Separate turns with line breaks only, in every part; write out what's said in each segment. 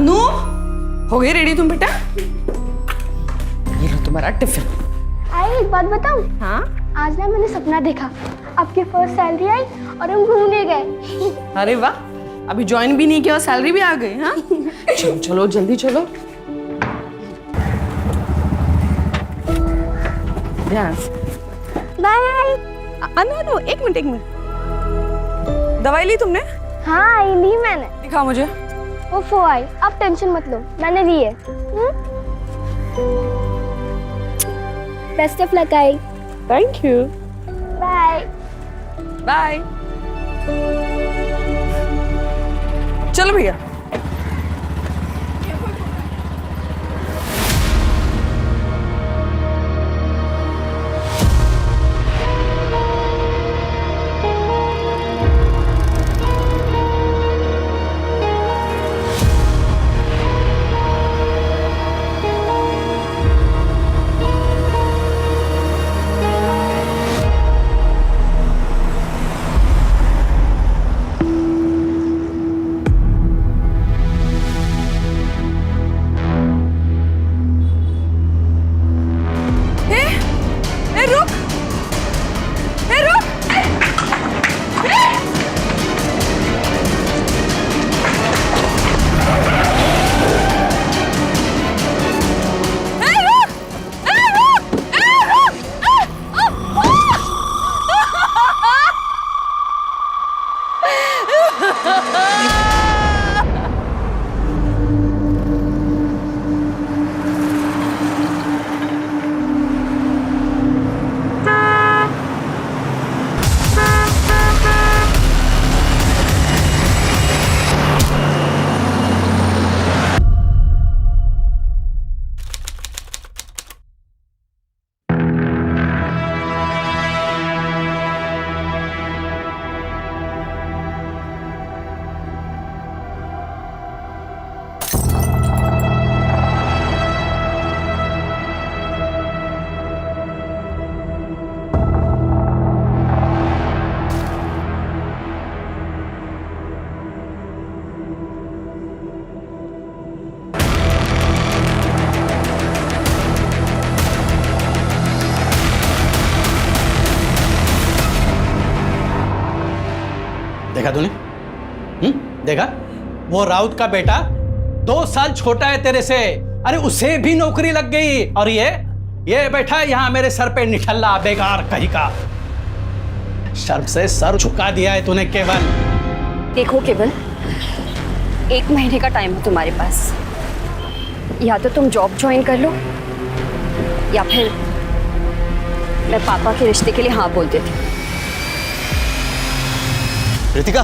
अनु, हो गई रेडी तुम बेटा? ये लो तुम्हारा टिफिन।
आई एक बात बताऊं?
हाँ?
आज ना मैंने सपना देखा, आपकी फर्स्ट सैलरी आई और हम घूमने गए।
अरे वाह, अभी ज्वाइन भी नहीं किया और सैलरी भी आ गई। हाँ चलो चलो जल्दी चलो।
बाय।
अनु एक मिनट, दवाई ली तुमने?
हाँ ली मैंने।
दिखा मुझे।
वो आई, आप टेंशन मत लो, मैंने ली है। बेस्ट ऑफ लक आई।
Thank you.
Bye
bye. चलो भैया।
देखा तूने? देखा? वो राउत का बेटा 2 साल छोटा है तेरे से, अरे उसे भी नौकरी लग गई, और ये बैठा यहाँ मेरे सर पे निठल्ला बेकार कहीं का। शर्म से सर झुका दिया है तूने केवल।
देखो केवल, 1 महीने का टाइम है तुम्हारे पास, या तो तुम जॉब ज्वाइन कर लो या फिर मैं पापा के रिश्ते के लिए हाँ बोल देती हूँ।
रितिका,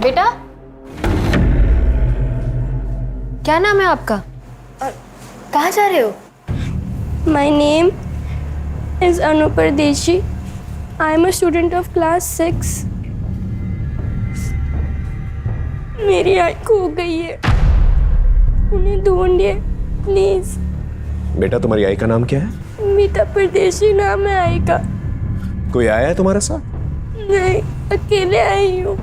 बेटा, क्या नाम है आपका और कहाँ जा रहे हो?
My name is Anu Pardeshi. I am a student of class 6. मेरी आई खो गई है, उन्हें ढूंढिए प्लीज।
बेटा तुम्हारी आई का नाम क्या है?
मीता परदेशी नाम है आई का।
कोई आया है तुम्हारे साथ?
नहीं, अकेले आई हूँ।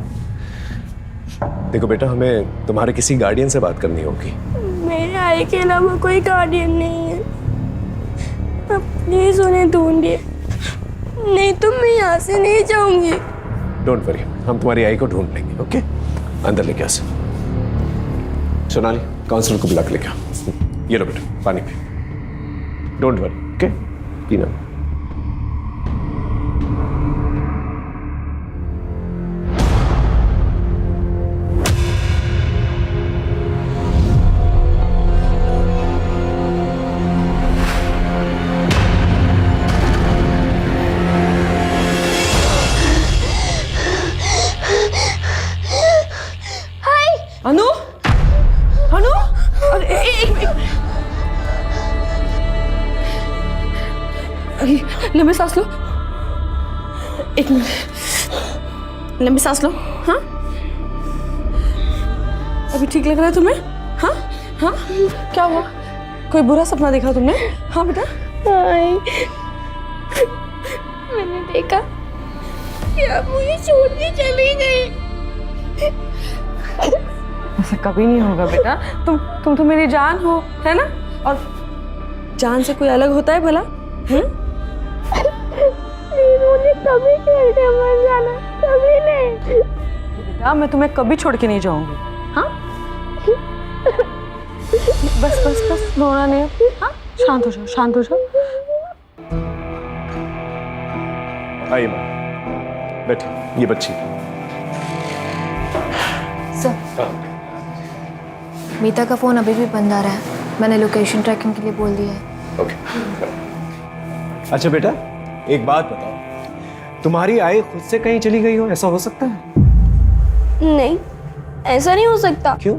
देखो बेटा, हमें तुम्हारे किसी गार्डियन से बात करनी होगी।
मेरे आई के अलावा कोई गार्डियन नहीं है, अब प्लीज उन्हें ढूंढिए, नहीं तो मैं यहाँ से नहीं जाऊंगी।
डोंट वरी, हम तुम्हारी आई को ढूंढ लेंगे। ओके, अंदर लेके आ। सोनाली, काउंसलर को बुला के लेके आओ। ये लो बेटा, पानी पी। डोंट वरी, ओके, पीना।
लंबी सांस लो, एक मिनट, लंबी सांस लो। हाँ, अभी ठीक लग रहा है तुम्हें? हाँ हाँ, क्या हुआ? कोई बुरा सपना देखा तुमने? हाँ बेटा।
आई, मैंने देखा कि आप मुझे छोड़ के चली गई।
ऐसा कभी नहीं होगा बेटा, तुम तो मेरी जान हो, है ना? और जान से कोई अलग होता है भला?
मुझे कभी छोड़ के मत जाना, कभी नहीं।
बेटा मैं तुम्हें कभी छोड़ के नहीं जाऊंगी। हाँ, बस बस बस, रोना नहीं। हाँ, शांत हो जाओ, शांत हो जाओ।
आइए मैम, बैठिए, ये बच्ची।
सर, मीता का फोन अभी भी बंद आ रहा है। मैंने लोकेशन ट्रैकिंग के लिए बोल दिया है।
ओके। अच्छा बेटा, एक बात बताओ, तुम्हारी आई खुद से कहीं चली गई हो, ऐसा हो सकता है?
नहीं, ऐसा नहीं हो सकता।
क्यों?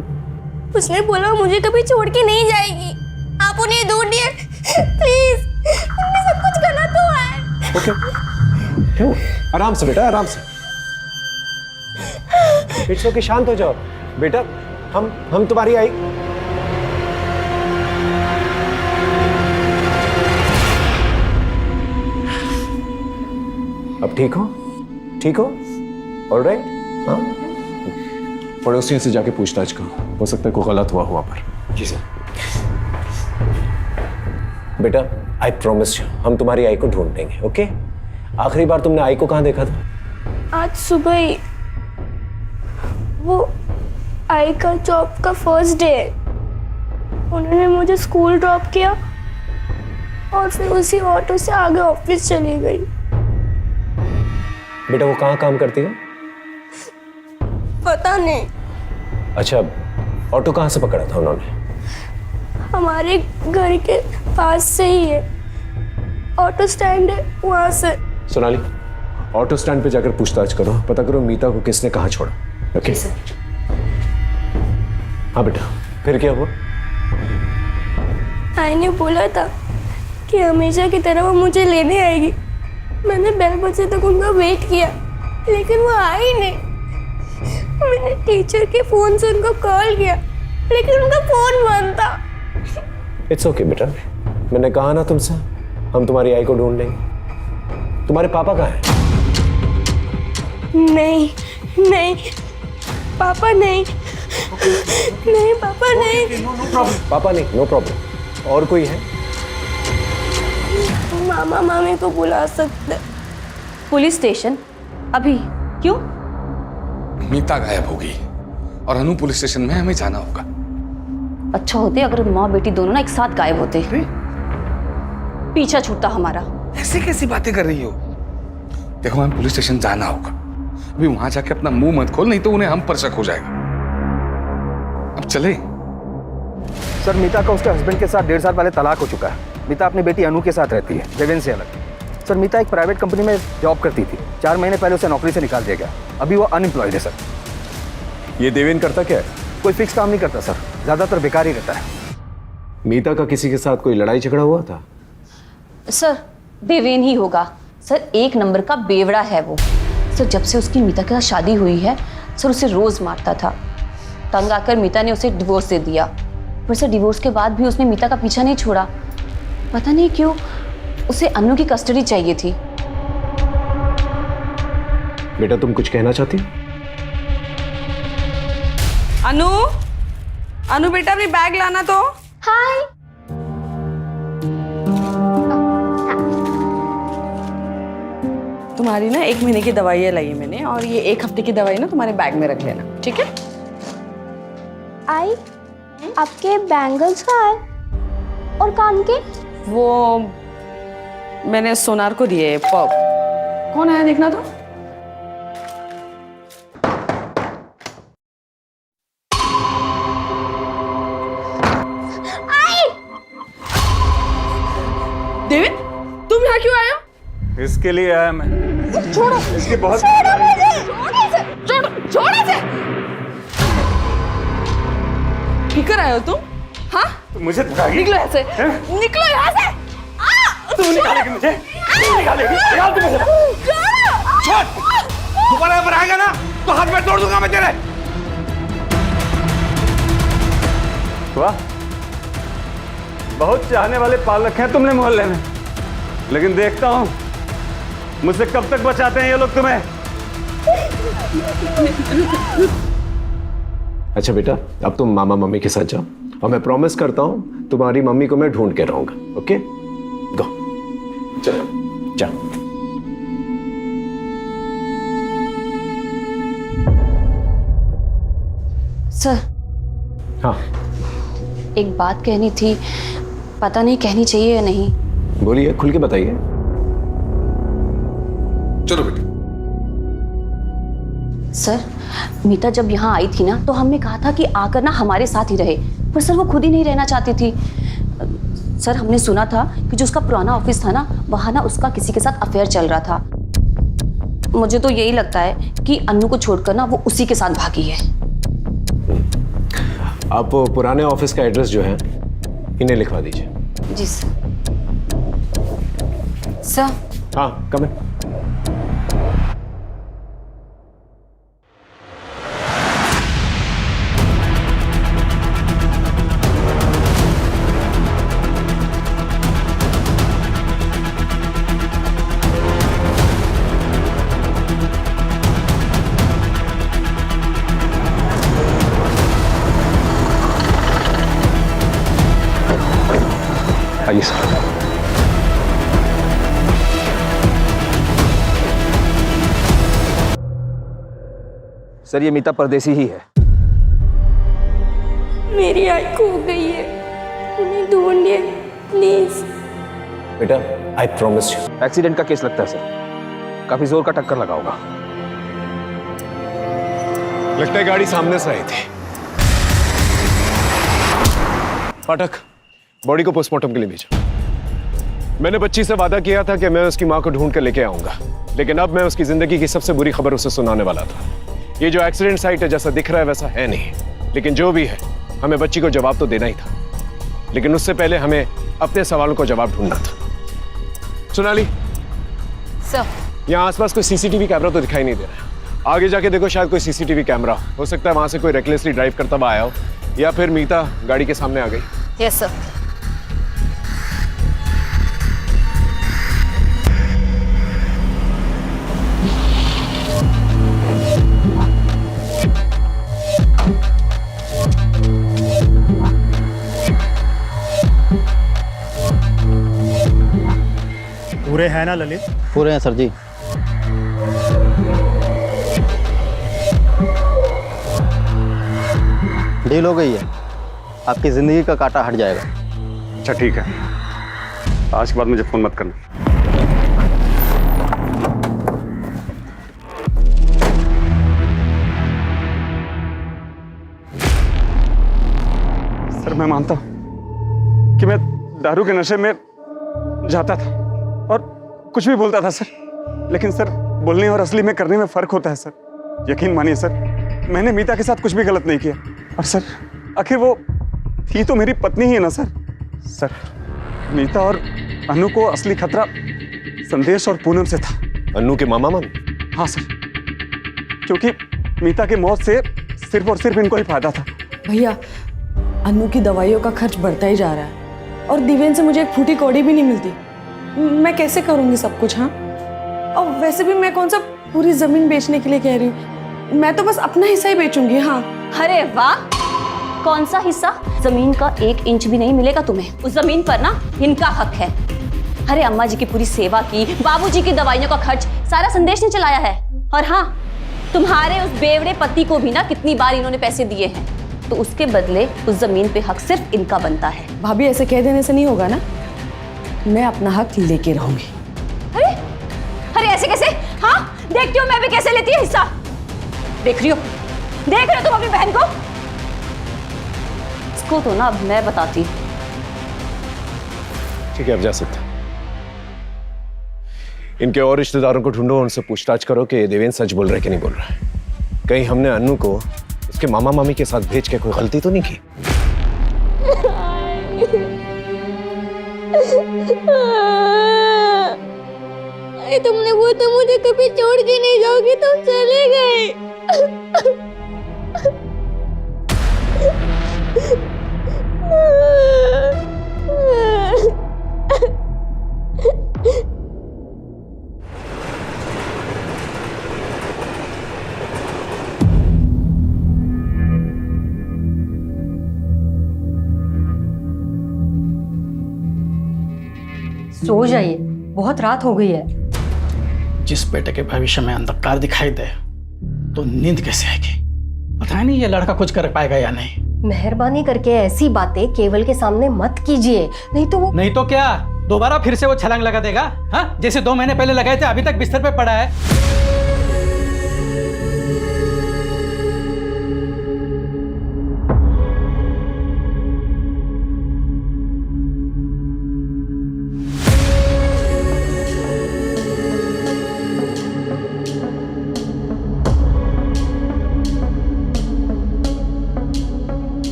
उसने बोला मुझे कभी छोड़ के नहीं जाएगी। आप उन्हें ढूंढिए प्लीज, उनमें सब कुछ गलत हुआ है।
ओके, क्यों? आराम से बेटा, आराम से। इट्स ओके, शांत हो जाओ बेटा। हम तुम्हारी आई। अब ठीक हो? ठीक हो? ऑलराइट? हाँ, पड़ोसियों से जाके पूछताछ करो, हो सकता है कोई गलत हुआ वहां पर। जी सर। बेटा, आई प्रॉमिस यू, हम तुम्हारी आई को ढूंढ लेंगे। ओके? आखिरी बार तुमने आई को कहाँ देखा था?
आज सुबह ही। वो आई का जॉब का फर्स्ट डे है। उन्होंने मुझे स्कूल ड्रॉप किया और फिर उसी ऑटो से आगे ऑफिस चली गई।
बेटा वो कहाँ काम करती है?
पता नहीं।
अच्छा, ऑटो कहाँ से पकड़ा था उन्होंने?
हमारे घर के पास से ही है, ऑटो स्टैंड है वहां से।
सोनाली, ऑटो स्टैंड पे जाकर पूछताछ करो, पता करो मीता को किसने कहाँ छोड़ा। ओके? हाँ बेटा, फिर क्या हुआ?
आई ने बोला था कि हमेशा की तरह वो मुझे लेने आएगी। मैंने बेल बजे तक उनका वेट किया, लेकिन वो आई नहीं। मैंने टीचर के फोन से उनको कॉल किया, लेकिन उनका फोन बंद था।
इट्स ओके बेटा, मैंने कहा ना तुमसे, हम तुम्हारी आई को ढूंढ लेंगे। तुम्हारे पापा कहाँ हैं?
नहीं नहीं पापा नहीं, नहीं पापा नहीं।
पापा नहीं, नो प्रॉब्लम। और कोई है?
मामा मामी को बुला सकते।
Police station? अभी? क्यों?
मीता गायब होगी और अनु पुलिस स्टेशन में हमें जाना होगा।
अच्छा होते अगर माँ बेटी दोनों ना एक साथ गायब होते, पीछा छूटता हमारा।
ऐसे कैसी बातें कर रही हो? देखो हमें पुलिस स्टेशन जाना होगा, अभी वहां जाके अपना मुंह मत खोल, नहीं तो उन्हें हम पर शक हो जाएगा। अब चले।
सर, मीता का उसके हस्बैंड के साथ 1.5 साल पहले तलाक हो चुका है। मीता अपनी बेटी अनु के साथ रहती है, देवेन से अलग। सर, मीता एक प्राइवेट कंपनी में जॉब करती थी। 4 महीने पहले उसे नौकरी से निकाल दिया गया। अभी वो अनएम्प्लॉयड है सर।
ये देवेन करता क्या है?
कोई फिक्स काम नहीं करता सर, ज़्यादातर बेकार ही रहता है।
मीता का किसी के साथ कोई लड़ाई झगड़ा हुआ था?
सर, देवेन ही होगा। सर, 1 नंबर का बेवड़ा है वो। सर, जब से उसकी मीता के साथ शादी हुई है, सर उसे रोज मारता था। तंग आकर मीता ने उसे डिवोर्स दे दिया, पर सर डिवोर्स के बाद भी उसने मीता का पीछा नहीं छोड़ा। पता नहीं क्यों उसे अनु की कस्टडी चाहिए थी।
बेटा तुम कुछ कहना चाहती हो?
अनु, अनु बेटा अपनी बैग लाना तो।
हाय।
तुम्हारी ना 1 महीने की दवाइयाँ लाई है मैंने, और ये 1 हफ्ते की दवाई ना तुम्हारे बैग में रख लेना, ठीक है?
आई, आपके बैंगल्स कहाँ है और कान के?
वो मैंने सोनार को दिए। पॉप कौन आया देखना तो। देविन, तुम यहाँ क्यों आए हो?
इसके लिए आया मैं।
छोड़ो,
इसके बहुत
छोड़ो मुझे, छोड़ो, छोड़ो इसे। किकर आए हो तुम? हाँ?
मुझे
निकलो यहाँ से, निकलो यहाँ से।
तू निकालेगी मुझे?
छोड़, दोबारा पर आएगा ना तो हाथ में तोड़ दूंगा मैं तेरे।
वाह, बहुत चाहने वाले पाल रखे हैं तुमने मोहल्ले में, लेकिन देखता हूं मुझसे कब तक बचाते हैं ये लोग तुम्हें। अच्छा बेटा, अब तुम मामा मम्मी के साथ जाओ और मैं प्रॉमिस करता हूं तुम्हारी मम्मी को मैं ढूंढ के रहूंगा। ओके, गो, चलो जाओ।
सर,
हाँ
एक बात कहनी थी, पता नहीं कहनी चाहिए या नहीं।
बोलिए, खुल के बताइए।
चलो बेटी।
सर, मीता जब यहाँ आई थी ना तो हमने कहा था कि आकर ना हमारे साथ ही रहे, पर सर वो खुद ही नहीं रहना चाहती थी। सर, हमने सुना था कि जो उसका पुराना ऑफिस था ना, वहाँ ना उसका किसी के साथ अफेयर चल रहा था। मुझे तो यही लगता है कि अन्नू को छोड़कर ना वो उसी के साथ भागी है।
आप पुराने ऑफिस का एड्रेस जो है इन्हें लिखवा दीजिए।
जी सर। सर,
हाँ, कम है। आइए सर।
सर, ये मीता परदेसी ही है।
मेरी आई खो गई है, उन्हें ढूंढिए प्लीज।
बेटा, आई प्रॉमिस यू।
एक्सीडेंट का केस लगता है सर, काफी जोर का टक्कर लगा होगा।
लगता है गाड़ी सामने से आई थी। पाठक, बॉडी को पोस्टमार्टम के लिए भेजा। मैंने बच्ची से वादा किया था कि मैं उसकी मां को ढूंढ कर लेके आऊंगा, लेकिन अब मैं उसकी जिंदगी की सबसे बुरी खबर उसे सुनाने वाला था। ये जो एक्सीडेंट साइट है, जैसा दिख रहा है वैसा है नहीं, लेकिन जो भी है हमें बच्ची को जवाब तो देना ही था, लेकिन उससे पहले हमें अपने सवालों को जवाब ढूंढना था। सोनाली
सर,
यहाँ आसपास कोई सीसीटीवी कैमरा तो दिखाई नहीं दे रहा है। आगे जाके देखो, शायद कोई सीसीटीवी कैमरा हो सकता है वहां से कोई रेकलेसली ड्राइव करता हुआ आया हो, या फिर मीता गाड़ी के सामने आ गई।
Yes sir.
पूरे हैं ना ललित?
पूरे हैं सर जी। डील हो गई है, आपकी जिंदगी का कांटा हट जाएगा।
अच्छा ठीक है, आज के बाद मुझे फोन मत करना।
सर, मैं मानता हूं कि मैं दारू के नशे में जाता था और कुछ भी बोलता था सर, लेकिन सर बोलने और असली में करने में फर्क होता है सर। यकीन मानिए सर, मैंने मीता के साथ कुछ भी गलत नहीं किया, और सर आखिर वो थी तो मेरी पत्नी ही है ना सर। सर, मीता और अनु को असली खतरा संदेश और पूनम से था।
अन्नू के मामा मामी?
हाँ सर, क्योंकि मीता की मौत से सिर्फ और सिर्फ इनको ही फायदा था।
भैया, अन्नू की दवाइयों का खर्च बढ़ता ही जा रहा है और दिव्यन से मुझे एक फूटी कौड़ी भी नहीं मिलती। मैं कैसे करूंगी सब कुछ? हाँ, और वैसे भी मैं कौन सा पूरी जमीन बेचने के लिए कह रही हूँ, मैं तो बस अपना हिस्सा ही बेचूंगी। हाँ।
अरे वाह, कौन सा हिस्सा? जमीन का 1 इंच भी नहीं मिलेगा तुम्हें। उस जमीन पर ना इनका हक है। अरे अम्मा जी की पूरी सेवा की, बाबूजी की दवाइयों का खर्च सारा संदेश ने चलाया है। और हाँ, तुम्हारे उस बेवड़े पति को भी ना कितनी बार इन्होंने पैसे दिए हैं, तो उसके बदले उस जमीन पे हक सिर्फ इनका बनता है।
भाभी, ऐसे कह देने से नहीं होगा ना, मैं अपना हक लेके रहूंगी।
अरे अरे ऐसे कैसे? हाँ, देखती हो मैं भी कैसे लेती है हिस्सा। देख रही हो तुम अपनी बहन को? इसको तो ना अब मैं बताती।
ठीक है, अब जा सकते। इनके और रिश्तेदारों को ढूंढो, उनसे पूछताछ करो कि देवेंद्र सच बोल रहा है कि नहीं बोल रहा है। कहीं हमने अन्नू को उसके मामा मामी के साथ भेज के कोई गलती तो नहीं की?
कि तुमने वो तो मुझे कभी छोड़ के नहीं जाओगी, तुम चले गए।
सो जाइए, बहुत रात हो गई है।
जिस बेटे के भविष्य में अंधकार दिखाई दे तो नींद कैसे आएगी? पता नहीं ये लड़का कुछ कर पाएगा या नहीं।
मेहरबानी करके ऐसी बातें केवल के सामने मत कीजिए, नहीं तो वो
नहीं तो क्या दोबारा फिर से वो छलांग लगा देगा? हाँ, जैसे 2 महीने पहले लगाए थे, अभी तक बिस्तर पे पड़ा है।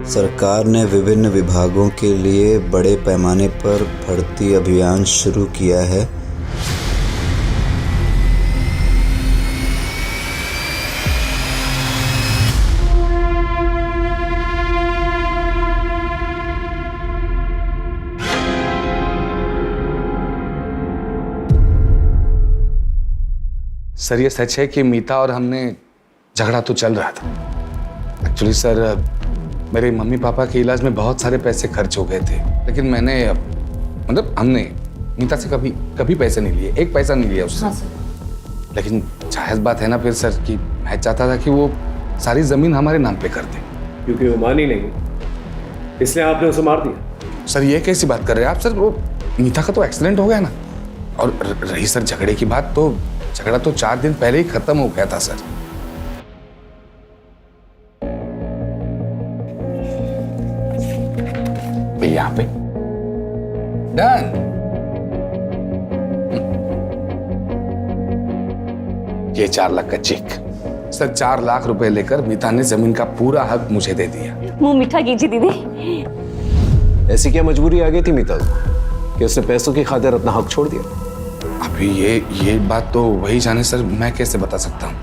सरकार ने विभिन्न विभागों के लिए बड़े पैमाने पर भर्ती अभियान शुरू किया है।
सर ये सच है कि मीता और हमने झगड़ा तो चल रहा था। एक्चुअली सर मेरे मम्मी पापा के इलाज में बहुत सारे पैसे खर्च हो गए थे, लेकिन मैंने मतलब हमने मीता से कभी पैसे नहीं लिए, एक पैसा नहीं लिया उससे। लेकिन जायज बात है ना फिर सर कि मैं चाहता था कि वो सारी जमीन हमारे नाम पे कर दे।
क्योंकि वो मानी नहीं, इसलिए आपने उसे मार दिया।
सर ये कैसी बात कर रहे हैं आप? सर वो मीता का तो एक्सीडेंट हो गया ना। और रही सर झगड़े की बात, तो झगड़ा तो 4 दिन पहले ही खत्म हो गया था सर। यहाँ पे डन। ये 4 लाख का चेक। सर 4 लाख रुपए लेकर मीता ने जमीन का पूरा हक मुझे दे दिया।
मुंह मीठा कीजिए दीदी।
ऐसी क्या मजबूरी आ गई थी मीता को कि उसने पैसों की खातिर अपना हक छोड़ दिया?
अभी ये बात तो वही जाने सर, मैं कैसे बता सकता हूँ।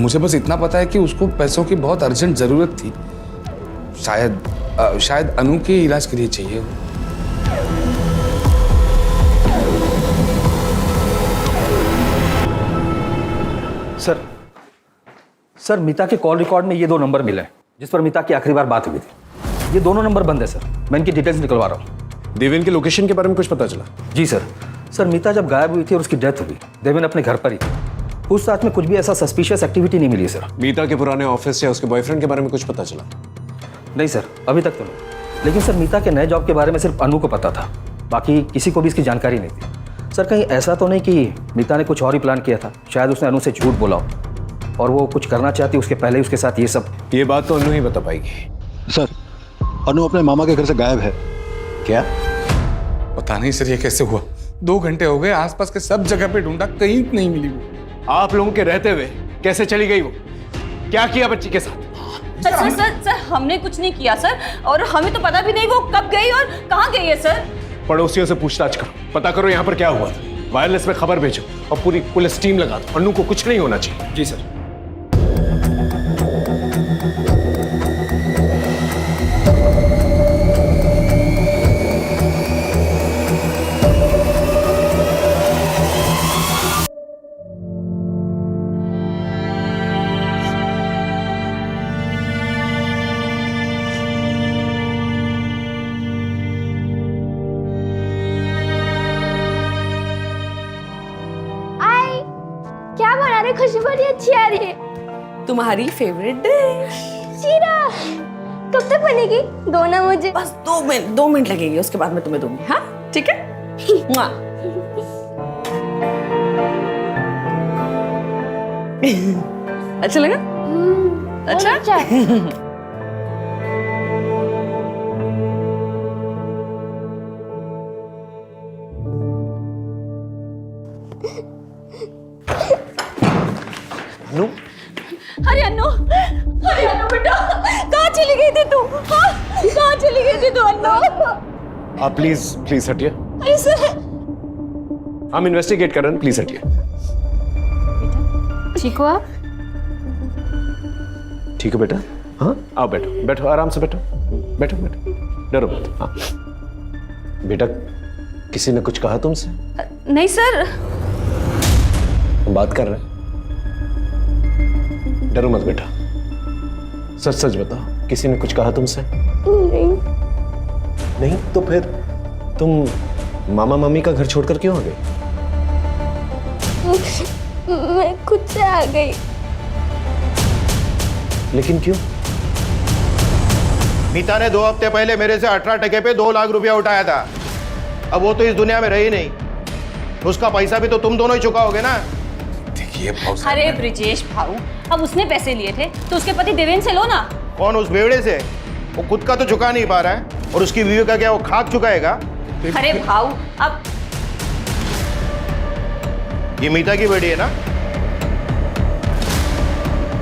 मुझे बस इतना पता है कि उसको पैसों की बहुत अर्जेंट जरूरत थी। शायद अनु के इलाज के लिए चाहिए।
सर मीता के कॉल रिकॉर्ड में ये 2 नंबर मिले हैं जिस पर मीता की आखिरी बार बात हुई थी। ये दोनों नंबर बंद है सर, मैं इनकी डिटेल्स निकलवा रहा हूँ।
देवेन की लोकेशन के बारे में कुछ पता चला?
जी सर मीता जब गायब हुई थी और उसकी डेथ हुई, देवेन अपने घर पर ही थी। उस साथ में कुछ भी ऐसा सस्पिशियस एक्टिविटी नहीं मिली सर।
मीता के पुराने ऑफिस या उसके बॉयफ्रेंड के बारे में कुछ पता चला?
नहीं सर, अभी तक तो नहीं। लेकिन सर मीता के नए जॉब के बारे में सिर्फ अनु को पता था, बाकी किसी को भी इसकी जानकारी नहीं थी। सर कहीं ऐसा तो नहीं कि मीता ने कुछ और ही प्लान किया था? शायद उसने अनु से झूठ बोला हो और वो कुछ करना चाहती उसके पहले ही उसके साथ ये सब।
ये बात तो अनु ही बता पाएगी।
सर अनु अपने मामा के घर से गायब है।
क्या?
पता नहीं सर ये कैसे हुआ। 2 घंटे हो गए, आसपास के सब जगह पे ढूंढा, कहीं नहीं मिली वो।
आप लोगों के रहते हुए कैसे चली गई वो? क्या किया बच्ची के साथ?
सर हमने कुछ नहीं किया सर, और हमें तो पता भी नहीं वो कब गई और कहाँ गई है सर।
पड़ोसियों से पूछताछ करो, पता करो यहाँ पर क्या हुआ था। वायरलेस में खबर भेजो और पूरी पुलिस टीम लगा दो। अनु को कुछ नहीं होना चाहिए।
जी सर।
क्या बना रहे? खुशबू बड़ी अच्छी आ रही है।
तुम्हारी फेवरेट डिश
शीरा कब तक बनेगी? दो ना मुझे।
बस 2 मिनट लगेंगे, उसके बाद मैं तुम्हें दूंगी। हाँ ठीक है। मुआ। अच्छा लगा?
अच्छा
नो
अरे अन्नू बेटा कहाँ चली गई थी तू? हाँ? कहाँ चली गई थी तू अन्नू?
आप प्लीज प्लीज हटिए,
अरे सर
हम इन्वेस्टिगेट कर रहे हैं, प्लीज हटिए।
ठीक हो आप?
ठीक है बेटा, हाँ आओ बैठो बैठो, आराम से बैठो, बैठो बैठो, डरो मत। हाँ बेटा, किसी ने कुछ कहा तुमसे?
नहीं सर।
हम बात कर रहे हैं, डरो मत बेटा, सच सच बताओ, किसी ने कुछ कहा तुमसे?
नहीं।
नहीं तो फिर तुम मामा मम्मी का घर छोड़कर क्यों आ गई?
मैं खुद से आ गई।
लेकिन क्यों?
मीता ने 2 हफ्ते पहले मेरे से 18 टके पे 2 लाख रुपया उठाया था। अब वो तो इस दुनिया में रही नहीं, उसका पैसा भी तो तुम दोनों ही चुकाओगे ना।
देखिए भाऊ साहब,
अरे ब्रिजेश भाऊ, अब उसने पैसे लिए थे तो उसके पति देवेंद्र से लो ना।
कौन उस बेवड़े से? वो खुद का तो चुका नहीं पा रहा है, और उसकी बीवी का क्या वो खाक चुकाएगा?
अरे भाऊ अब
ये मीता की बेटी है ना,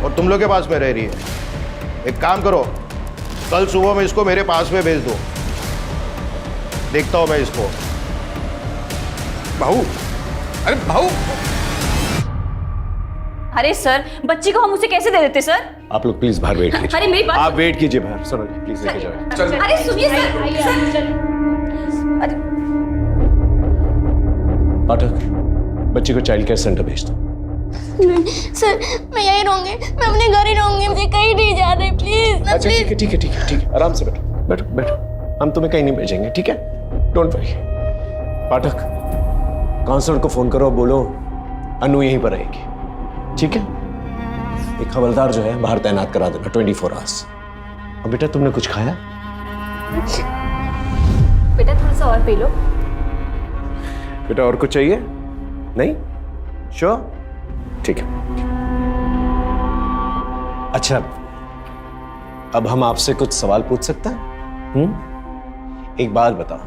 और तुम लोग के पास में रह रही है। एक काम करो, कल सुबह में इसको मेरे पास में भेज दो, देखता हूं मैं इसको।
भाऊ, अरे भाऊ,
अरे सर, बच्ची को हम उसे कैसे दे देते सर?
आप लोग प्लीज बाहर वेट कीजिए।
अरे मेरी बात,
आप वेट कीजिए बाहर, सुनो प्लीज लेके जाओ।
अरे सुनिए सर। अरे
पाठक, बच्ची को चाइल्ड केयर सेंटर भेज दो।
नहीं सर, मैं यहीं रहूंगी, मैं अपने घर ही रहूंगी, मुझे कहीं नहीं जाना प्लीज।
अच्छा ठीक है ठीक है ठीक है ठीक है, आराम से बैठो बैठो बैठो, हम तुम्हें कहीं नहीं भेजेंगे, ठीक है? Don't worry. पाठक, काउंसलर को फोन करो, बोलो अनु यहीं पर रहेगी, ठीक है? एक हवलदार जो है बाहर तैनात करा देना 24 आवर्स। और बेटा, तुमने कुछ खाया?
बेटा थोड़ा सा और पी लो।
बेटा और कुछ चाहिए? नहीं? श्योर? ठीक है। अच्छा, अब हम आपसे कुछ सवाल पूछ सकते हैं? एक बात बताओ,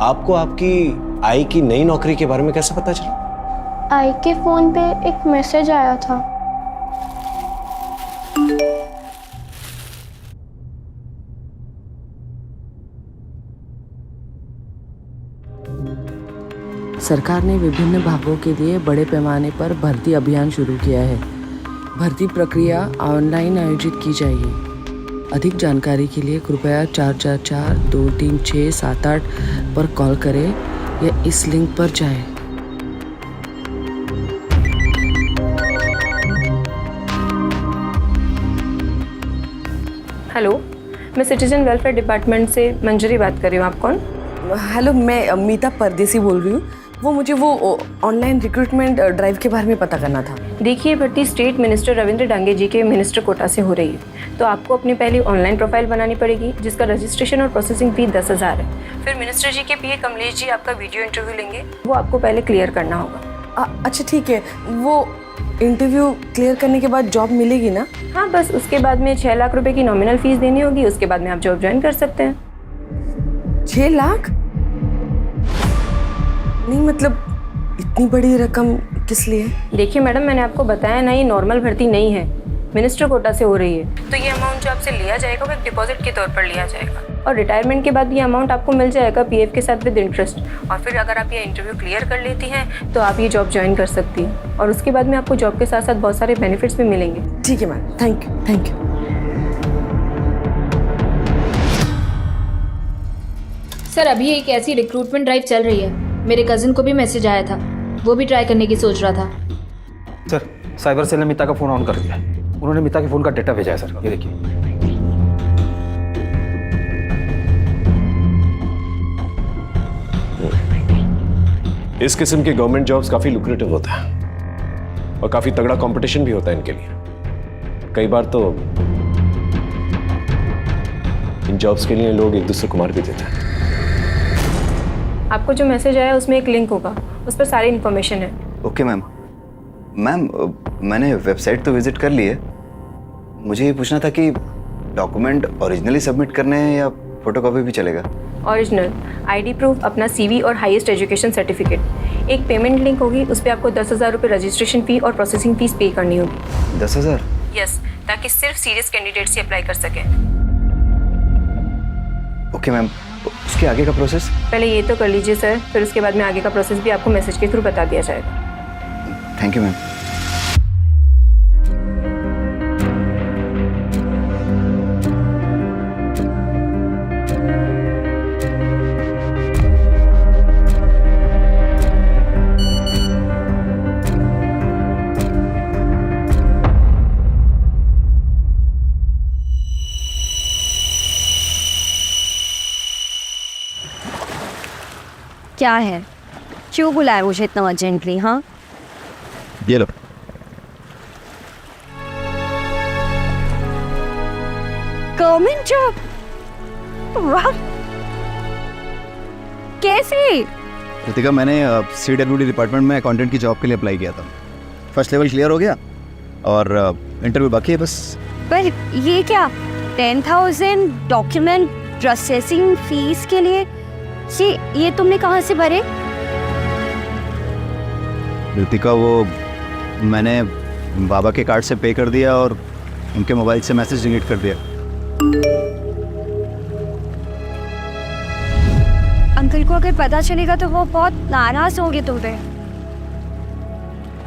आपको आपकी आई की नई नौकरी के बारे में कैसे पता चला?
आई के फोन पे एक मैसेज आया था।
सरकार ने विभिन्न विभागों के लिए बड़े पैमाने पर भर्ती अभियान शुरू किया है। भर्ती प्रक्रिया ऑनलाइन आयोजित की जाएगी। अधिक जानकारी के लिए कृपया 444-236-78 पर कॉल करें या इस लिंक पर जाएं।
हेलो, मैं सिटीजन वेलफेयर डिपार्टमेंट से मंजरी बात कर रही हूँ। आप कौन?
हेलो, मैं मीता परदेसी बोल रही हूँ। मुझे वो ऑनलाइन रिक्रूटमेंट ड्राइव के बारे में पता करना था।
देखिए, भर्ती स्टेट मिनिस्टर रविंद्र डांगे जी के मिनिस्टर कोटा से हो रही है, तो आपको अपनी पहली ऑनलाइन प्रोफाइल बनानी पड़ेगी, जिसका रजिस्ट्रेशन और प्रोसेसिंग फी 10,000 है। फिर मिनिस्टर जी के पीए कमलेश जी आपका वीडियो इंटरव्यू लेंगे, वो आपको पहले क्लियर करना होगा।
अच्छा ठीक है, वो इंटरव्यू क्लियर करने के बाद जॉब मिलेगी ना?
हाँ, बस उसके बाद में 6 लाख रुपए की नॉमिनल फीस देनी होगी। उसके बाद में आप जॉब ज्वाइन कर सकते हैं।
6 लाख? नहीं मतलब इतनी बड़ी रकम किस लिए?
देखिए मैडम, मैंने आपको बताया ना, ये नॉर्मल भर्ती नहीं है, मिनिस्टर कोटा से हो रही है। तो ये अमाउंट जो आपसे लिया जाएगा वो एक डिपॉजिट के तौर पर लिया जाएगा, और रिटायरमेंट के बाद ये अमाउंट आपको मिल जाएगा पीएफ के साथ विद इंटरेस्ट। और फिर अगर आप ये इंटरव्यू क्लियर कर लेती हैं तो आप ये जॉब ज्वाइन कर सकती हैं, और उसके बाद में आपको जॉब के साथ साथ बहुत सारे बेनिफिट्स भी मिलेंगे।
ठीक है ma'am, thank you thank you.
Sir, अभी एक ऐसी रिक्रूटमेंट ड्राइव चल रही है, मेरे कजिन को भी मैसेज आया था, वो भी ट्राई करने की सोच रहा था।
सर, साइबर सेल ने मीता का फ़ोन ऑन कर दिया है। उन्होंने मीता के फ़ोन का डेटा भेजा है सर, ये देखिए।
इस किस्म के गवर्नमेंट जॉब्स काफी लुक्रेटिव होता है और काफी तगड़ा कंपटीशन भी होता है इनके लिए। कई बार तो इन जॉब्स के लिए लोग एक दूसरे को मार भी देते हैं।
आपको जो मैसेज आया उसमें एक लिंक होगा, उस पर सारी इन्फॉर्मेशन है।
Okay ma'am. मैम, मैंने वेबसाइट तो विजिट कर ली है,
मुझे ये पूछना था कि डॉक्यूमेंट ओरिजिनली सबमिट करने हैं या फोटोकॉपी भी चलेगा?
ओरिजिनल आईडी प्रूफ, अपना सीवी और हाईएस्ट एजुकेशन सर्टिफिकेट। एक पेमेंट लिंक होगी, उस पर आपको 10,000 रुपये रजिस्ट्रेशन फ़ी और प्रोसेसिंग फ़ीस पे करनी होगी।
10,000?
यस, ताकि सिर्फ सीरियस कैंडिडेट से अप्लाई कर सकें।
ओके मैम, उसके आगे का प्रोसेस?
पहले ये तो कर लीजिए सर, फिर उसके बाद में आगे का प्रोसेस भी आपको मैसेज के थ्रू बता दिया जाएगा।
Thank you ma'am.
क्या है, क्यों बुलाया मुझे इतना अर्जेंटली? हाँ,
ये लो।
Government job? वाह, कैसे?
रितिका, मैंने CWD डिपार्टमेंट में अकाउंटेंट की जॉब के लिए अप्लाई किया था। फर्स्ट लेवल क्लियर हो गया और इंटरव्यू बाकी है बस।
पर ये क्या, 10,000 डॉक्यूमेंट प्रोसेसिंग फीस के लिए? ये तुमने कहाँ से भरे?
रितिका, वो मैंने बाबा के कार्ड से पे कर दिया और उनके मोबाइल से मैसेज डिलीट कर दिया।
अंकल को अगर पता चलेगा तो वो बहुत नाराज होंगे तुम पे।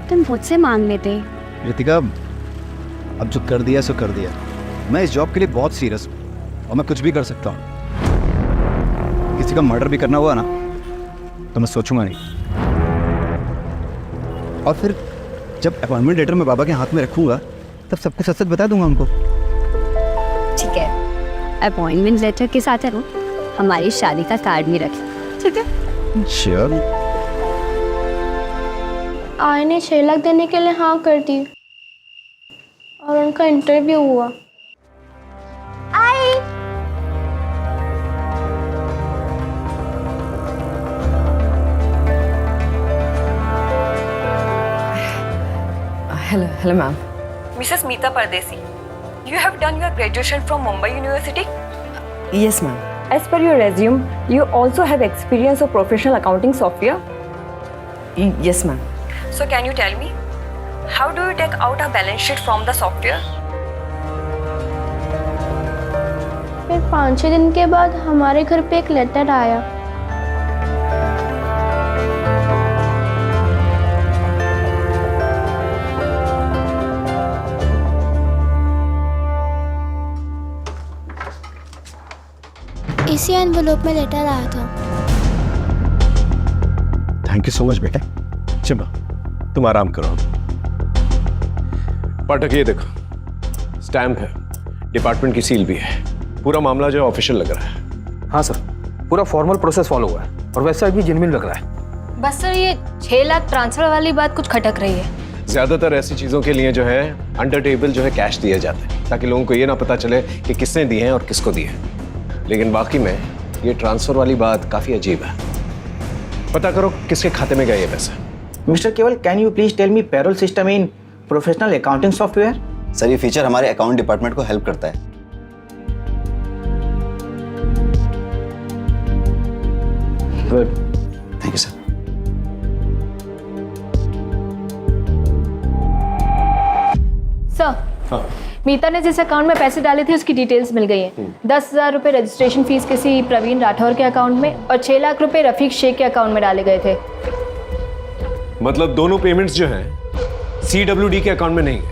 तुम मुझसे मांग लेते।
रितिका, अब जो कर दिया सो कर दिया। मैं इस जॉब के लिए बहुत सीरियस हूँ और मैं कुछ भी कर सकता हूँ। किसी का मर्डर भी करना हुआ ना तो मैं सोचूंगा नहीं। और फिर जब अपॉइंटमेंट लेटर मैं बाबा के हाथ में रखूंगा तब सब कुछ सच बता दूंगा उनको।
ठीक है, अपॉइंटमेंट लेटर के साथ है ना हमारी शादी का कार्ड भी रखें, ठीक है?
श्योर।
आय ने 6 लाख देने के लिए हाँ कर दी और उनका इंटरव्यू हुआ।
Hello ma'am.
Mrs. Meeta Pardesi, you have done your graduation from Mumbai University?
Yes ma'am.
As per your resume, you also have experience of professional accounting software.
Yes ma'am.
So can you tell me, how do you take out a balance sheet from the software?
फिर 5-6 दिन के बाद हमारे घर पे एक letter आया। इसी एनवेलोप में लेटर आया था।
थैंक यू सो मच बेटा। चलो तुम आराम करो। पाठक, ये देखो, स्टैम्प है, डिपार्टमेंट की सील भी है। पूरा मामला जो है ऑफिशियल लग रहा है।
हाँ सर, पूरा फॉर्मल प्रोसेस फॉलो हुआ है और वेबसाइट भी जेन्युइन लग रहा है।
बस सर, ये 6 लाख ट्रांसफर वाली बात कुछ खटक रही है।
ज्यादातर ऐसी चीजों के लिए जो है अंडर टेबल जो है कैश दिए जाते हैं ताकि लोगों को ये ना पता चले कि किसने दिए हैं और किसको दिए हैं। लेकिन बाकी में ये ट्रांसफर वाली बात काफी अजीब है। पता करो किसके खाते में गए ये पैसे।
Mister Keval, can you please tell me payroll system in professional accounting software?
Sir, ये फीचर हमारे अकाउंट डिपार्टमेंट को हेल्प करता है।
Good,
thank you sir.
Sir, Meeta ने जिस अकाउंट में पैसे डाले थे उसकी डिटेल्स मिल गई हैं। 10,000 रुपये रजिस्ट्रेशन फीस किसी प्रवीण राठौर के अकाउंट में और 6 लाख रुपए रफीक शेख के अकाउंट में डाले गए थे।
मतलब दोनों पेमेंट्स जो हैं CWD के अकाउंट में नहीं गए?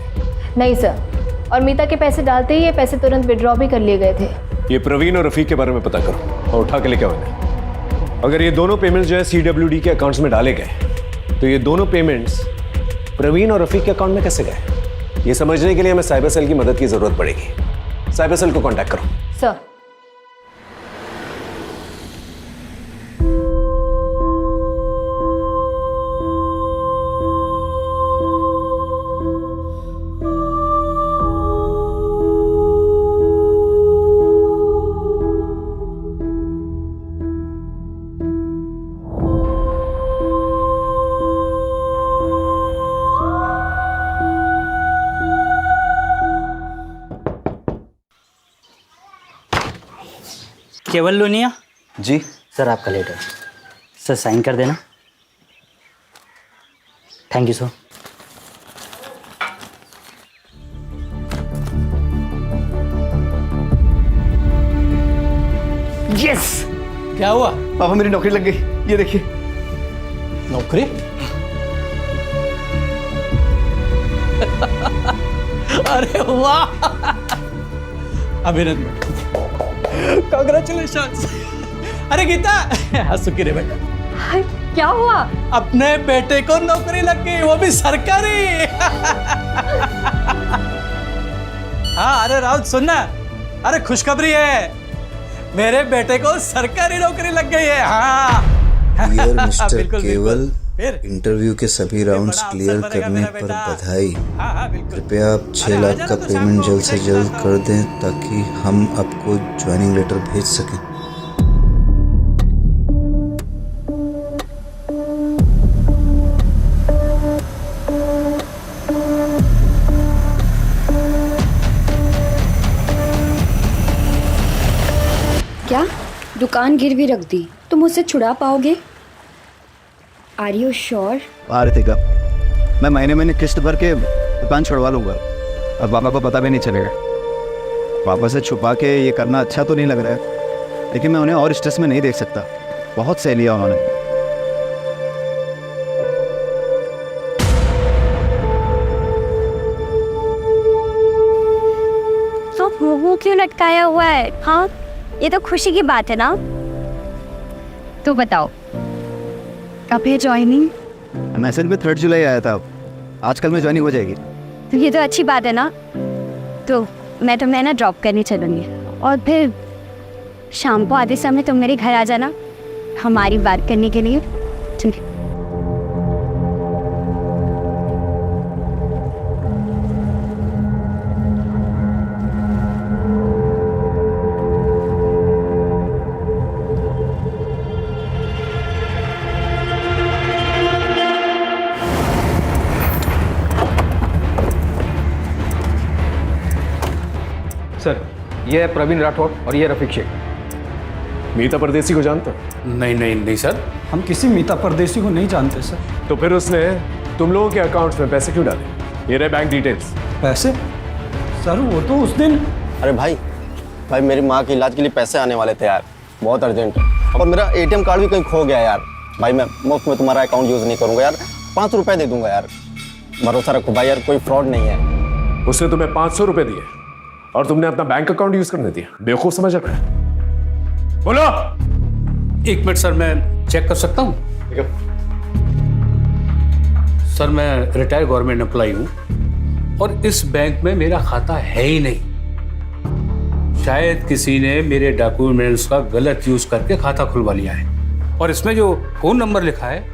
नहीं सर, और मीता के पैसे डालते ही ये पैसे तुरंत विड्रॉ भी कर लिए गए थे।
ये प्रवीण और रफीक के बारे में पता करो और उठा के लेके आओ इन्हें। अगर ये दोनों पेमेंट्स जो है CWD के अकाउंट्स में डाले गए तो ये दोनों पेमेंट्स प्रवीण और रफीक के अकाउंट में कैसे गए? ये समझने के लिए हमें साइबर सेल की मदद की जरूरत पड़ेगी। साइबर सेल को कांटेक्ट करो।
सर,
केवल लोनिया
जी
सर, आपका लेटर सर, साइन कर देना। Thank you sir.
यस। क्या हुआ?
पापा मेरी नौकरी लग गई, ये देखिए।
नौकरी? अरे वाह, अभिनंदन, कांग्रेचुलेशंस। अरे गीता, सुखी रे बेटा।
क्या हुआ?
अपने बेटे को नौकरी लग गई, वो भी सरकारी। हाँ, अरे राउत सुनना, अरे खुशखबरी है, मेरे बेटे को सरकारी नौकरी लग गई है। हाँ
डियर मिस्टर
बिल्कुल,
केवल,
फिर?
इंटरव्यू के सभी राउंड्स क्लियर करने पर बधाई। कृपया आप 6 लाख का पेमेंट जल्द से जल्द कर दें ताकि हम आपको ज्वाइनिंग लेटर भेज सकें।
क्या दुकान गिरवी रख दी? तुम मुझसे छुड़ा पाओगे? Are you sure?
आरतिका, मैं महीने किस्त भर के दुकान छुड़वा लूंगा और पापा को पता भी नहीं चलेगा। पापा से छुपा के ये करना अच्छा तो नहीं लग रहा है, लेकिन मैं उन्हें और स्ट्रेस में नहीं देख सकता। बहुत सह लिया उन्होंने।
तो मुंह क्यों लटकाया हुआ है? हाँ, ये तो खुशी की बात है ना।
तो बताओ, कब है ज्वाइनिंग?
मैसेज में 3 जुलाई आया था, आजकल में ज्वाइनिंग हो जाएगी।
तो ये तो अच्छी बात है ना। तो मैं तुम्हें ना ड्रॉप करने चलूँगी और फिर शाम को आधे समय तुम मेरे घर आ जाना हमारी बात करने के लिए। ठीक है?
सर, ये है प्रवीण राठौड़ और ये रफीक शेख।
मीता परदेसी को जानते हो?
नहीं नहीं नहीं सर,
हम किसी मीता परदेसी को नहीं जानते सर।
तो फिर उसने तुम लोगों के अकाउंट्स में पैसे क्यों डाले? ये रहे बैंक डिटेल्स।
पैसे? सर वो तो उस दिन।
अरे भाई मेरी माँ के इलाज के लिए पैसे आने वाले थे यार, बहुत अर्जेंट है, और मेरा ATM कार्ड भी कहीं खो गया यार। भाई मैं मुफ्त में तुम्हारा अकाउंट यूज़ नहीं करूँगा यार, 5 रुपये दे दूंगा यार, भरोसा रखो भाई यार, कोई फ्रॉड नहीं है।
उसने तुम्हें 500 रुपए दिए और तुमने अपना बैंक अकाउंट यूज करने दिया? बेवकूफ समझ रहा है? बोलो।
1 मिनट सर, मैं चेक कर सकता हूँ? सर, मैं रिटायर्ड गवर्नमेंट एम्प्लॉय हूँ और इस बैंक में मेरा खाता है ही नहीं। शायद किसी ने मेरे डॉक्यूमेंट्स का गलत यूज करके खाता खुलवा लिया है, और इसमें जो फोन नंबर लिखा है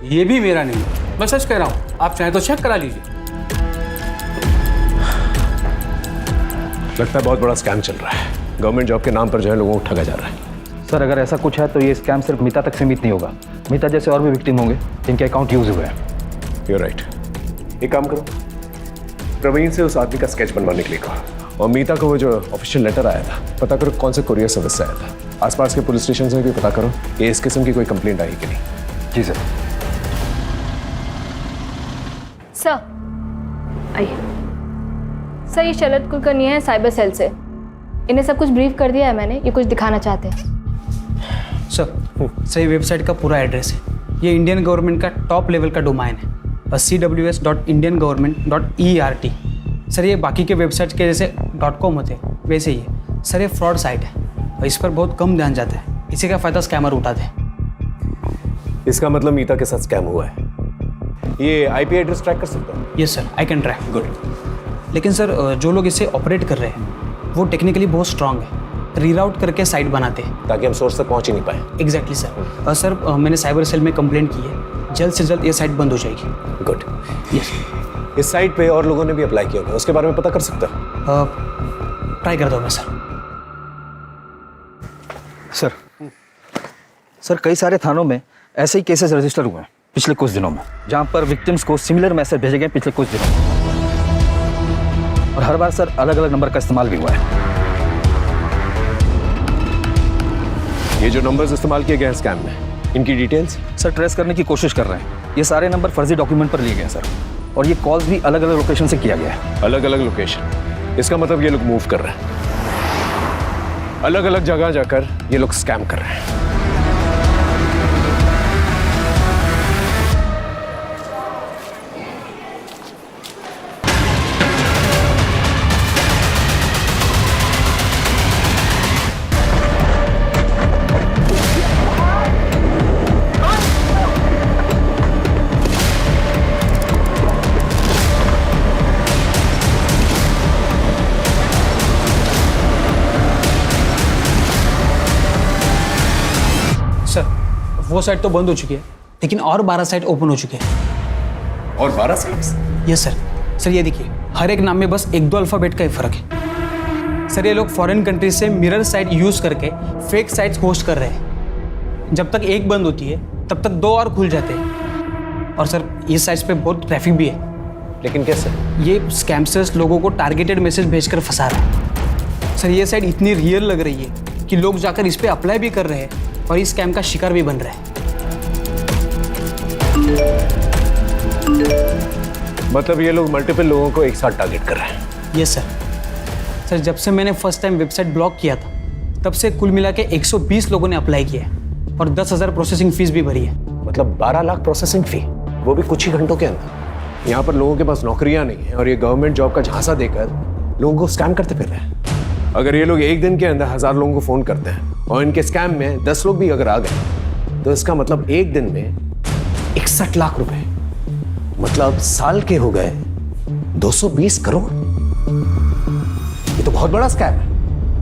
ये भी मेरा नहीं है। मैं सच कह रहा हूँ, आप चाहें तो चेक करा लीजिए।
लगता है बहुत बड़ा स्कैम चल रहा है, गवर्नमेंट जॉब के नाम पर जो है लोगों को ठगा जा रहा है।
सर अगर ऐसा कुछ है तो ये स्कैम सिर्फ मीता तक सीमित नहीं होगा, मीता जैसे और भी विक्टिम होंगे जिनके अकाउंट यूज हुए हैं।
You're right. एक काम करो, प्रवीण से उस आदमी का स्केच बनवाने के लिए कहा, और मीता को वो जो ऑफिशियल लेटर आया था पता करो कौन से कुरियर सर्विस से आया था। आसपास के पुलिस स्टेशन से भी पता करो कि इस किस्म की कोई कंप्लेंट आई कि नहीं।
जी सर।
सर आइए। सर, ये शरद कुलकर्णी है साइबर सेल से। इन्हें सब कुछ ब्रीफ कर दिया है मैंने, ये कुछ दिखाना चाहते हैं।
सर ये वेबसाइट का पूरा एड्रेस है। ये इंडियन गवर्नमेंट का टॉप लेवल का डोमाइन है, cws.indianggovernment.ert। सर ये बाकी के वेबसाइट के जैसे .com होते हैं वैसे ही है। सर ये फ्रॉड साइट है और इस पर बहुत कम ध्यान जाता है, इसी का फ़ायदा स्कैमर उठाते हैं।
इसका मतलब मीता के साथ स्कैम हुआ है। ये IP एड्रेस ट्रैक कर सकते हो?
Yes sir, I can track. Good. लेकिन सर जो लोग इसे ऑपरेट कर रहे हैं वो टेक्निकली बहुत स्ट्रांग है, रीराउट करके साइट बनाते हैं
ताकि हम सोर्स तक पहुंच ही नहीं पाए।
Exactly sir. सर मैंने साइबर सेल में कंप्लेंट की है, जल्द से जल्द ये साइट बंद हो जाएगी।
गुड।
यस।
इस साइट पे और लोगों ने भी अप्लाई किया होगा, उसके बारे में पता कर सकते हो?
ट्राई कर दो मैं सर।
सर कई सारे थानों में ऐसे ही केसेस रजिस्टर हुए हैं पिछले कुछ दिनों में, जहां पर विक्टिम्स को सिमिलर मैसेज भेजे गए पिछले कुछ दिनों में, और हर बार सर अलग अलग नंबर का इस्तेमाल भी हुआ है।
ये जो नंबर्स इस्तेमाल किए गए हैं स्कैम में, इनकी डिटेल्स?
सर ट्रेस करने की कोशिश कर रहे हैं। ये सारे नंबर फर्जी डॉक्यूमेंट पर लिए गए हैं सर, और ये कॉल्स भी अलग अलग लोकेशन से किया गया है।
अलग अलग लोकेशन, इसका मतलब ये लोग मूव कर रहे हैं, अलग अलग जगह जाकर ये लोग स्कैम कर रहे हैं।
सर वो साइट तो बंद हो चुकी है, लेकिन और 12 साइट ओपन हो चुके हैं।
और 12 साइट्स?
Yes sir. सर ये देखिए, हर एक नाम में बस 1-2 अल्फ़ाबेट का ही फर्क है। सर ये लोग फॉरेन कंट्रीज से मिरर साइट यूज़ करके फेक साइट्स होस्ट कर रहे हैं। जब तक एक बंद होती है तब तक 2 और खुल जाते हैं। और सर ये साइट्स पे बहुत ट्रैफिक भी है।
लेकिन कैसे?
ये स्कैमर्स लोगों को टारगेटेड मैसेज भेजकर फंसा रहा है। सर ये साइट इतनी रियल लग रही है कि लोग जाकर इस पर अप्लाई भी कर रहे हैं और इस स्कैम का शिकार भी बन रहे हैं।
मतलब ये लोग मल्टीपल लोगों को एक साथ टारगेट कर रहे हैं?
Yes sir. सर जब से मैंने फर्स्ट टाइम वेबसाइट ब्लॉक किया था तब से कुल मिला के 120 लोगों ने अप्लाई किया है और 10,000 प्रोसेसिंग फीस भी भरी है।
मतलब 12 लाख प्रोसेसिंग फी, वो भी कुछ ही घंटों के अंदर। यहाँ पर लोगों के पास नौकरियां नहीं है और ये गवर्नमेंट जॉब का झांसा देकर लोगों को स्कैम करते फिर रहे हैं। अगर ये लोग एक दिन के अंदर 1000 लोगों को फोन करते हैं और इनके स्कैम में 10 लोग भी अगर आ गए तो इसका मतलब एक दिन में 61 लाख रुपए, मतलब साल के हो गए 220 करोड़। ये तो बहुत बड़ा स्कैम है।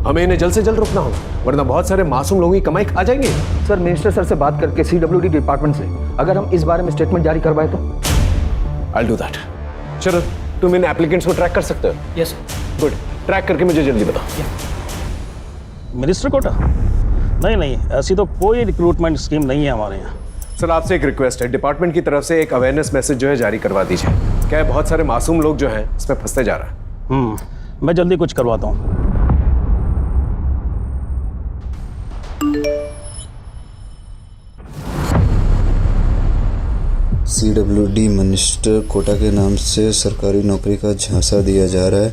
हमें इन्हें जल्द से जल्द रोकना होगा, वरना बहुत सारे मासूम लोगों की कमाई खा जाएंगे।
सर मिनिस्टर सर से बात करके CWD डिपार्टमेंट से अगर हम इस बारे में स्टेटमेंट जारी करवाए तो?
I'll do that. चलो, तुम इन एप्लीकेंट्स को ट्रैक कर सकते हो?
यस
गुड, ट्रैक करके मुझे जल्दी बताओ।
मिनिस्टर कोटा? नहीं, ऐसी तो कोई रिक्रूटमेंट स्कीम नहीं है हमारे यहाँ।
सर आपसे एक रिक्वेस्ट है, डिपार्टमेंट की तरफ से एक अवेयरनेस मैसेज जो है जारी करवा दीजिए। क्या है, बहुत सारे मासूम लोग जो हैं इसमें फंसते जा रहा है।
मैं जल्दी कुछ करवाता हूँ।
CWD मिनिस्टर कोटा के नाम से सरकारी नौकरी का झांसा दिया जा रहा है,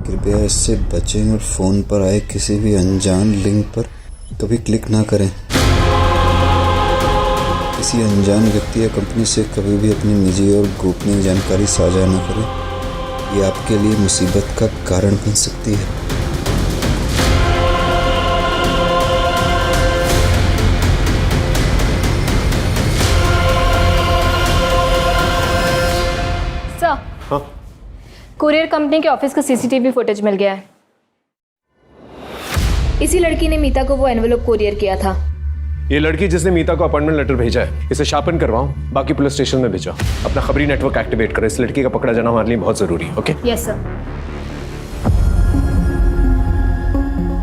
कृपया इससे बचें और फ़ोन पर आए किसी भी अनजान लिंक पर कभी क्लिक ना करें। किसी अनजान व्यक्ति या कंपनी से कभी भी अपनी निजी और गोपनीय जानकारी साझा न करें, ये आपके लिए मुसीबत का कारण बन सकती है।
सर, कुरियर कंपनी के ऑफिस का CCTV फुटेज मिल गया है। इसी लड़की ने मीता को वो एनवेलप कुरियर किया था।
ये लड़की जिसने मीता को अपॉइंटमेंट लेटर भेजा है, इसे शार्पन करवाओ, बाकी पुलिस स्टेशन में भेजो। अपना खबरी नेटवर्क एक्टिवेट करो, इस लड़की का पकड़ा जाना हमारे लिए बहुत जरूरी है। ओके?
Yes sir.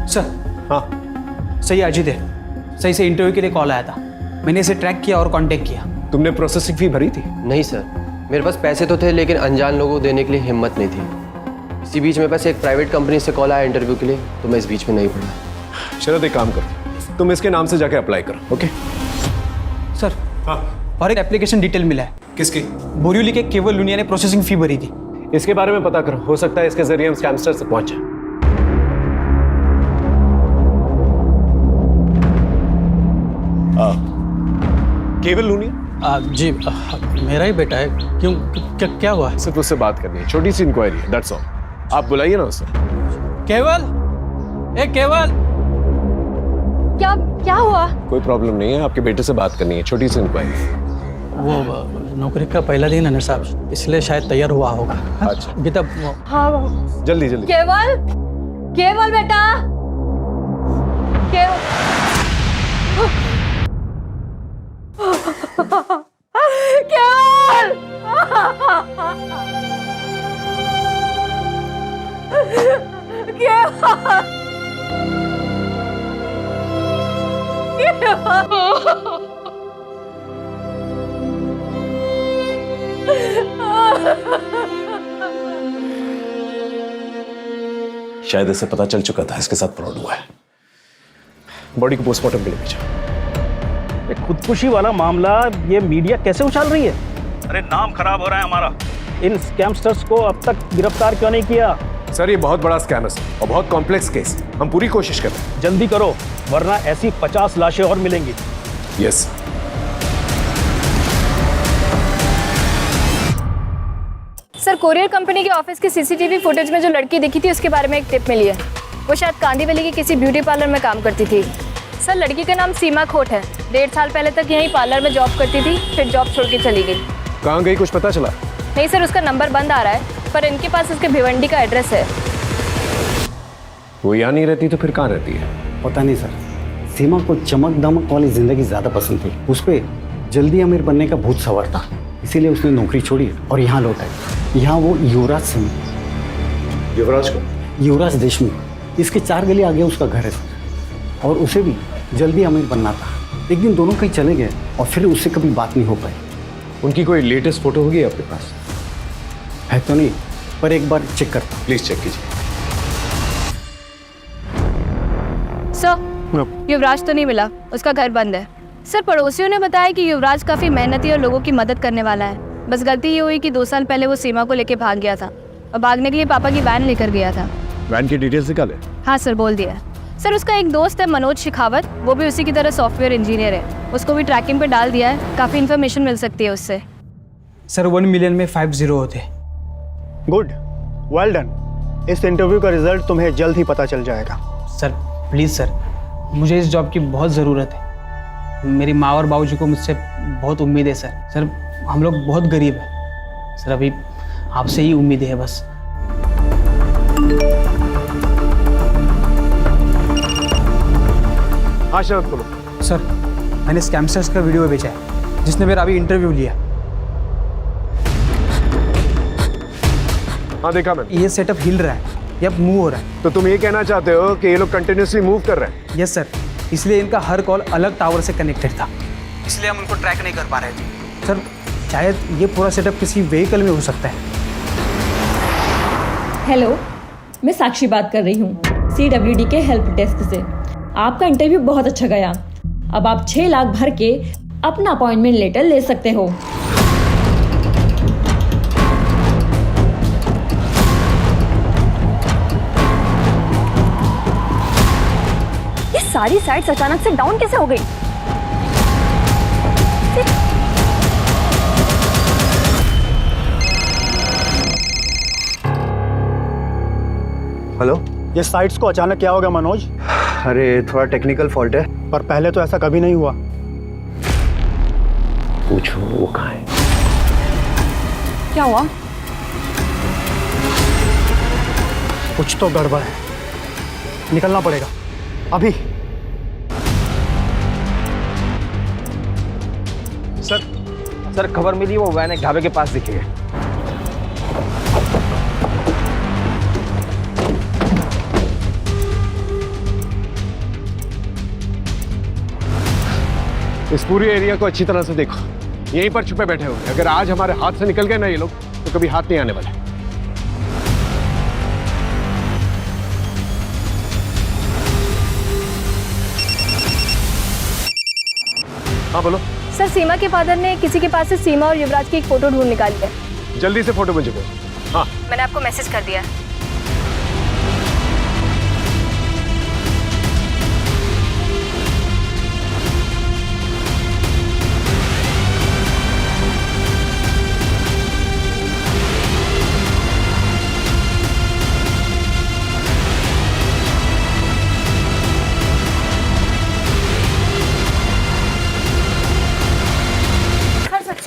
सर हाँ सही अजीत है, सही से इंटरव्यू के लिए कॉल आया था। मैंने इसे ट्रैक किया और कांटेक्ट किया।
तुमने प्रोसेसिंग फी भरी थी?
नहीं सर, मेरे पास पैसे तो थे लेकिन अनजान लोगों को देने के लिए हिम्मत नहीं थी। इसी बीच मेरे पास एक प्राइवेट कंपनी से कॉल आया इंटरव्यू के लिए, तो मैं इस बीच में नहीं पड़ा।
शरद एक काम करो, तुम इसके नाम से जाके अप्लाई करो। Okay
sir? हाँ। और एक एप्लीकेशन डिटेल मिला है।
किसकी?
बोरिवली के केवल लुनिया ने प्रोसेसिंग फी भरी थी।
इसके बारे में पता करो, हो सकता है इसके जरिए हम स्कैमस्टर से पहुंचे। केवल लुनिया?
जी मेरा ही बेटा है। क्यों, क्या हुआ?
सिर्फ उससे बात करनी है, छोटी सी इंक्वायरी है, दैट्स ऑल। आप बुलाइए ना उसे।
केवल, ए केवल,
क्या हुआ?
कोई प्रॉब्लम नहीं है, आपके बेटे से बात करनी है, छोटी सी इंक्वायरी।
वो नौकरी का पहला दिन है ना साहब, इसलिए शायद तैयार हुआ होगा।
अच्छा
गीता,
हाँ
जल्दी जल्दी।
केवल, केवल बेटा, केवल, केवल,
शायद इसे पता चल चुका था इसके साथ फ्रॉड हुआ है। बॉडी को पोस्टमार्टम के लिए भेजा।
ये खुदकुशी वाला मामला ये मीडिया कैसे उछाल रही है? अरे नाम खराब हो रहा है हमारा। इन स्कैमस्टर्स को अब तक गिरफ्तार क्यों नहीं किया?
सर ये बहुत बड़ा स्कैम है सर, और बहुत कॉम्प्लेक्स केस। हम पूरी कोशिश कर रहे हैं।
जल्दी करो वरना ऐसी 50 लाशें और मिलेंगी।
यस।
सर कोरियर कंपनी के ऑफिस की सीसीटीवी फुटेज में जो लड़की दिखी थी उसके बारे में एक टिप मिली है। वो शायद कांदीवली की किसी ब्यूटी पार्लर में काम करती थी। सर लड़की का नाम सीमा खोट है। 1.5 साल पहले तक यहीं पार्लर में जॉब करती थी, फिर जॉब छोड़ के चली गई।
कहाँ गई कुछ पता चला?
नहीं सर, उसका नंबर बंद आ रहा है, पर इनके पास उसके भिवंडी का एड्रेस है।
वो यहाँ नहीं रहती तो फिर कहाँ रहती है?
पता नहीं सर, सीमा को चमक दमक वाली जिंदगी ज़्यादा पसंद थी। उस पर जल्दी अमीर बनने का भूत सवार था, इसीलिए उसने नौकरी छोड़ी और यहाँ लौट आई। यहाँ वो युवराज सिंह,
युवराज को?
युवराज देशमुख, इसके 4 गली आगे उसका घर है सर। और उसे भी जल्दी अमीर बनना था। एक दिन दोनों कहीं चले गए और फिर उससे कभी बात नहीं हो पाई।
उनकी कोई लेटेस्ट फोटो होगी आपके पास?
है तो नहीं, पर एक बार चेक करता।
प्लीज चेक कीजिए।
सर युवराज तो नहीं मिला, उसका घर बंद है। सर पड़ोसियों ने बताया कि युवराज काफ़ी मेहनती और लोगों की मदद करने वाला है। बस गलती ये हुई कि 2 साल पहले वो सीमा को लेके भाग गया था और भागने के लिए पापा की वैन लेकर गया था।
वैन की डिटेल्स निकाले?
हाँ सर, बोल दिया। सर उसका एक दोस्त है मनोज शेखावत, वो भी उसी की तरह सॉफ्टवेयर इंजीनियर है। उसको भी ट्रैकिंग पे डाल दिया है, काफ़ी इन्फॉर्मेशन मिल सकती है उससे।
सर 1 मिलियन में 50 होते।
Good, well done. इस इंटरव्यू का रिजल्ट तुम्हें जल्द ही पता चल जाएगा।
सर प्लीज़ सर, मुझे इस जॉब की बहुत ज़रूरत है। मेरी माँ और बाबूजी को मुझसे बहुत उम्मीद है सर। सर हम लोग बहुत गरीब हैं सर, अभी आपसे ही उम्मीद है बस।
हाँ शरद बोलो।
सर मैंने स्कैमस्टर्स का वीडियो भेजा है जिसने मेरा अभी इंटरव्यू लिया।
हाँ देखा मैंने।
ये सेटअप हिल रहा है, ये अब मूव हो रहा है।
तो तुम ये कहना चाहते हो कि ये लोग कंटिन्यूसली मूव कर रहे हैं?
यस सर, इसलिए इनका हर कॉल अलग टावर से कनेक्टेड था, इसलिए हम उनको ट्रैक नहीं कर पा रहे थे। सर शायद ये पूरा सेटअप किसी व्हीकल में हो सकता है।
हेलो, मैं साक्षी बात कर रही हूँ CWD के हेल्प डेस्क से। आपका इंटरव्यू बहुत अच्छा गया। अब आप 6 लाख भर के अपना अपॉइंटमेंट लेटर ले सकते हो।
ये सारी साइट्स अचानक से डाउन कैसे हो गई?
हेलो,
ये साइट्स को अचानक क्या होगा मनोज?
अरे थोड़ा टेक्निकल फॉल्ट है।
पर पहले तो ऐसा कभी नहीं हुआ।
पूछो वो कहाँ है?
क्या हुआ?
कुछ तो गड़बड़ है, निकलना पड़ेगा अभी।
सर खबर मिली, वो वैन एक ढाबे के पास दिखी है।
इस पूरे एरिया को अच्छी तरह से देखो, यहीं पर छुपे बैठे होंगे। अगर आज हमारे हाथ से निकल गए ना ये लोग, तो कभी हाथ नहीं आने वाले। हाँ बोलो।
सर सीमा के फादर ने किसी के पास से सीमा और युवराज की एक फ़ोटो ढूंढ निकाली है।
जल्दी से फोटो मुझे भेजो। हाँ
मैंने आपको मैसेज कर दिया है।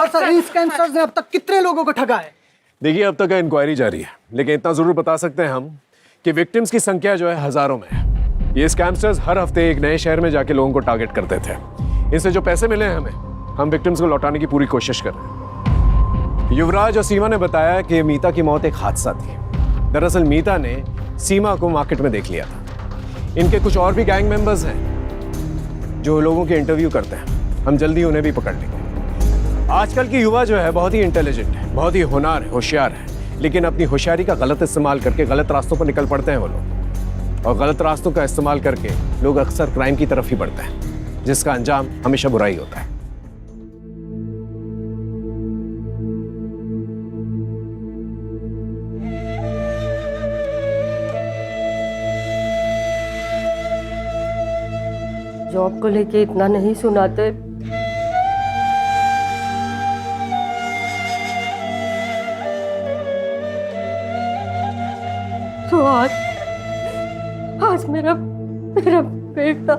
सर इन स्कैमस्टर्स ने अब तक कितने लोगों को ठगा है?
देखिए अब तक इंक्वायरी जारी है, लेकिन इतना जरूर बता सकते हैं हम कि विक्टिम्स की संख्या जो है हजारों में है। ये स्कैमस्टर्स हर हफ्ते एक नए शहर में जाके लोगों को टारगेट करते थे। इनसे जो पैसे मिले हैं हम विक्टिम्स को लौटाने की पूरी कोशिश कर रहे हैं। युवराज और सीमा ने बताया कि मीता की मौत एक हादसा थी। दरअसल मीता ने सीमा को मार्केट में देख लिया था। इनके कुछ और भी गैंग मेंबर्स हैं जो लोगों के इंटरव्यू करते हैं। हम जल्दी उन्हें भी पकड़ लेंगे। आजकल की युवा जो है बहुत ही इंटेलिजेंट है, बहुत ही होशियार है, लेकिन अपनी होशियारी का गलत इस्तेमाल करके गलत रास्तों पर निकल पड़ते हैं वो लोग। और गलत रास्तों का इस्तेमाल करके लोग अक्सर क्राइम की तरफ ही बढ़ते हैं, जिसका अंजाम हमेशा बुरा ही होता है।
जॉब को लेके इतना नहीं सुनाते। तो आज मेरा बेटा